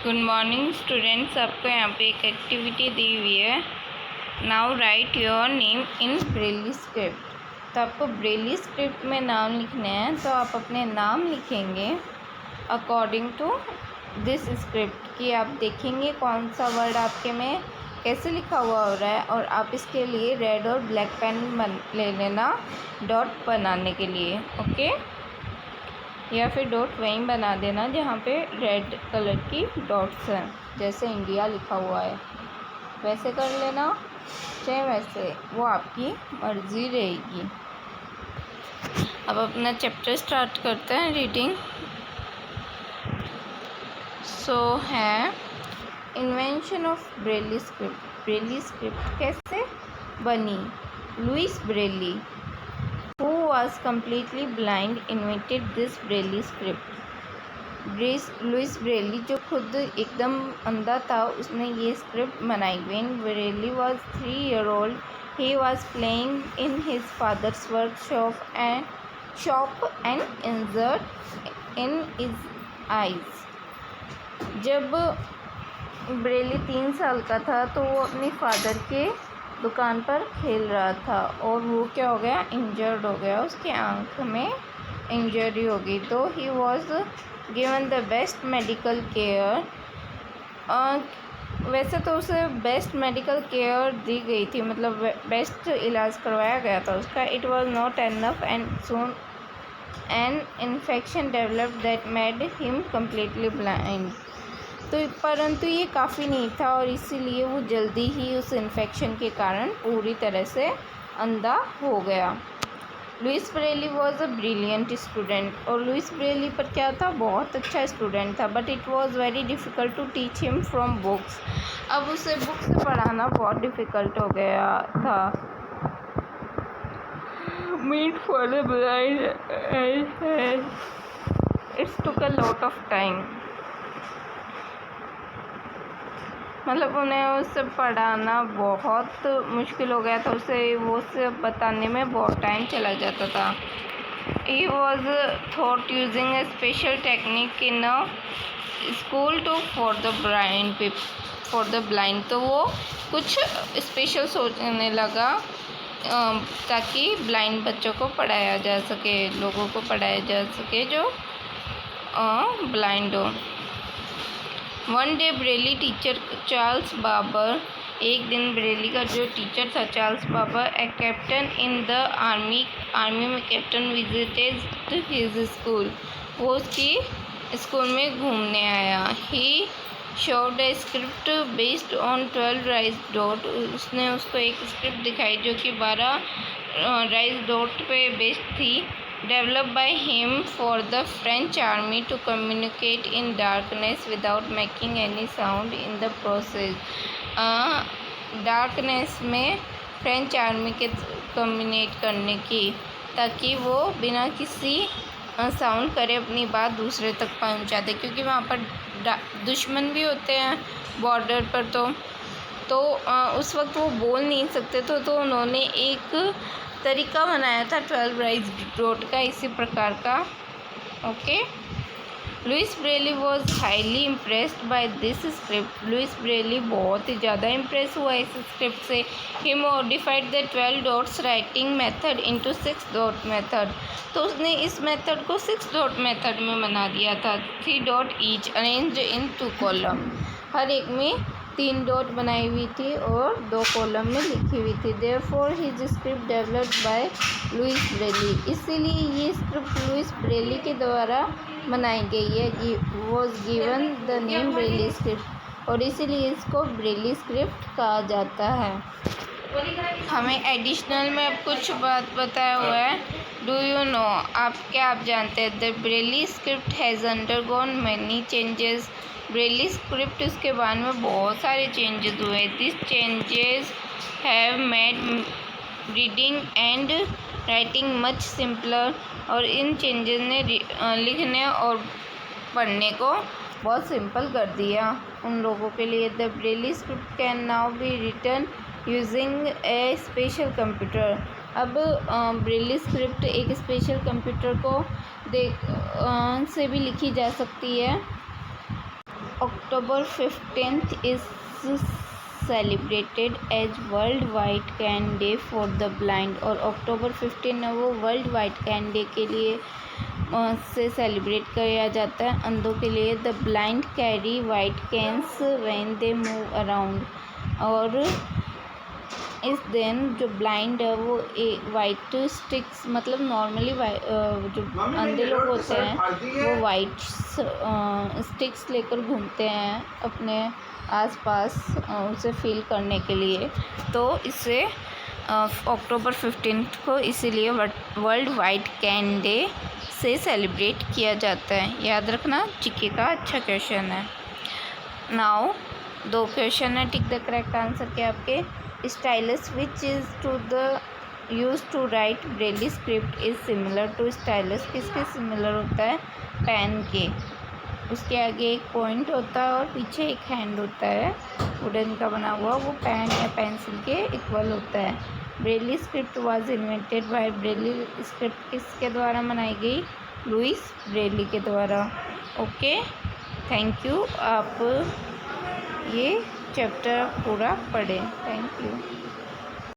Good morning students. आपको यहाँ पे एक एक्टिविटी दी हुई है। Now right your name in Braille script. तो आपको ब्रेली स्क्रिप्ट में नाम लिखने हैं, तो आप अपने नाम लिखेंगे अकॉर्डिंग टू दिस स्क्रिप्ट कि आप देखेंगे कौन सा वर्ड आपके में कैसे लिखा हुआ हो रहा है, और आप इसके लिए रेड और ब्लैक पेन ले लेना डॉट बनाने के लिए। ओके, या फिर डॉट वहीं बना देना जहाँ पे रेड कलर की डॉट्स हैं, जैसे इंडिया लिखा हुआ है वैसे कर लेना, चाहे वैसे, वो आपकी मर्ज़ी रहेगी। अब अपना चैप्टर स्टार्ट करते हैं रीडिंग। सो है invention of Braille script. Braille script कैसे बनी? Louis Braille, who was completely blind, invented this Braille script। Louis Braille जो खुद एकदम अंधा था, उसने ये स्क्रिप्ट बनाई। When Braille was 3 years old, he was playing in his father's workshop and injured in his eyes। जब ब्रेली 3 साल का था तो वो अपने फादर के दुकान पर खेल रहा था, और वो क्या हो गया, इंजर्ड हो गया, उसके आँख में इंजरी हो गई। तो he was given the best medical care. वैसे तो उसे बेस्ट मेडिकल केयर दी गई थी, मतलब बेस्ट इलाज करवाया गया था उसका। It was not enough and soon an infection developed that made him completely blind. तो परंतु ये काफ़ी नहीं था, और इसीलिए वो जल्दी ही उस इन्फेक्शन के कारण पूरी तरह से अंधा हो गया। Louis Braille was a brilliant student. और लुइस ब्रेली पर क्या था, बहुत अच्छा स्टूडेंट था, but it was very difficult to teach him from books. अब उसे बुक से पढ़ाना बहुत डिफ़िकल्ट हो गया था। Meant for the blind it's took a lot of time. मतलब उन्हें उससे पढ़ाना बहुत मुश्किल हो गया था, उसे वो सब बताने में बहुत टाइम चला जाता था। He was thought using a special technique in a school to for the blind. तो वो कुछ स्पेशल सोचने लगा ताकि ब्लाइंड बच्चों को पढ़ाया जा सके, लोगों को पढ़ाया जा सके जो ब्लाइंड हो। One day Braille teacher Charles Barbier, एक दिन ब्रेली का जो टीचर था Charles Barbier, a captain in the army में कैप्टन विजिटेड हिज स्कूल, वो उसकी स्कूल में घूमने आया। He showed a script based on 12 raise dot. उसने उसको एक स्क्रिप्ट दिखाई जो कि 12 राइज डॉट पे बेस्ड थी। Developed by him for the French army to communicate in darkness without making any sound in the process। Darkness में French army के कम्युनिकेट करने की, ताकि वो बिना किसी साउंड करे अपनी बात दूसरे तक पहुंचा दे, क्योंकि वहाँ पर दुश्मन भी होते हैं बॉर्डर पर। तो उस वक्त वो बोल नहीं सकते, तो उन्होंने एक तरीका बनाया था 12 राइज डॉट का, इसी प्रकार का। Okay, Louis Braille was highly impressed by this script. Louis Braille बहुत ही ज़्यादा इम्प्रेस हुआ इस स्क्रिप्ट से। He modified the 12 dots writing method into 6 dot method. तो उसने इस मेथड को 6 डॉट मेथड में बना दिया था। 3 dot each arranged in 2 column, हर एक में 3 डॉट बनाई हुई थी और 2 कॉलम में लिखी हुई थी। Therefore his script developed by Louis Braille. इसीलिए ये स्क्रिप्ट लुइस ब्रेली के द्वारा बनाई गई है। Was given the name Braille script, और इसीलिए इसको ब्रेली स्क्रिप्ट कहा जाता है। हमें एडिशनल में अब कुछ बात बताया हुआ है। डू यू नो, आप जानते हैं, the Braille script has undergone many changes. Braille script इसके बाद में बहुत सारे चेंजेस हुए। This changes have made reading and writing much simpler. और इन चेंजेस ने लिखने और पढ़ने को बहुत सिंपल कर दिया उन लोगों के लिए। The Braille script can now be written using a special computer. अब ब्रेली स्क्रिप्ट एक स्पेशल कंप्यूटर को से भी लिखी जा सकती है, October 15th is celebrated as World White Can Day for the Blind। और October 15 वो वर्ल्ड वाइट कैन डे के लिए से सेलिब्रेट किया जाता है अंधों के लिए। The blind carry white canes when they move around. और इस दिन जो ब्लाइंड है वो वाइट स्टिक्स, मतलब नॉर्मली जो अंधे लोग होते हैं वो वाइट स्टिक्स लेकर घूमते हैं अपने आसपास उसे फील करने के लिए। तो इससे अक्टूबर 15 को इसीलिए वर्ल्ड वाइट कैन डे से सेलिब्रेट किया जाता है। याद रखना, जीके का अच्छा क्वेश्चन है। नाउ 2 क्वेश्चन है, टिक द करेक्ट आंसर के आपके। Stylus which is to the use to write Braille script is similar to stylus, किसके सिमिलर होता है? पेन के। उसके आगे एक पॉइंट होता है और पीछे एक हैंड होता है वुडन का बना हुआ, वो पेन या पेंसिल के इक्वल होता है। Braille script was invented by, Braille script किसके द्वारा बनाई गई? लुइस ब्रेली के द्वारा। Okay, thank you. आप ये चैप्टर पूरा पढ़ें। Thank you.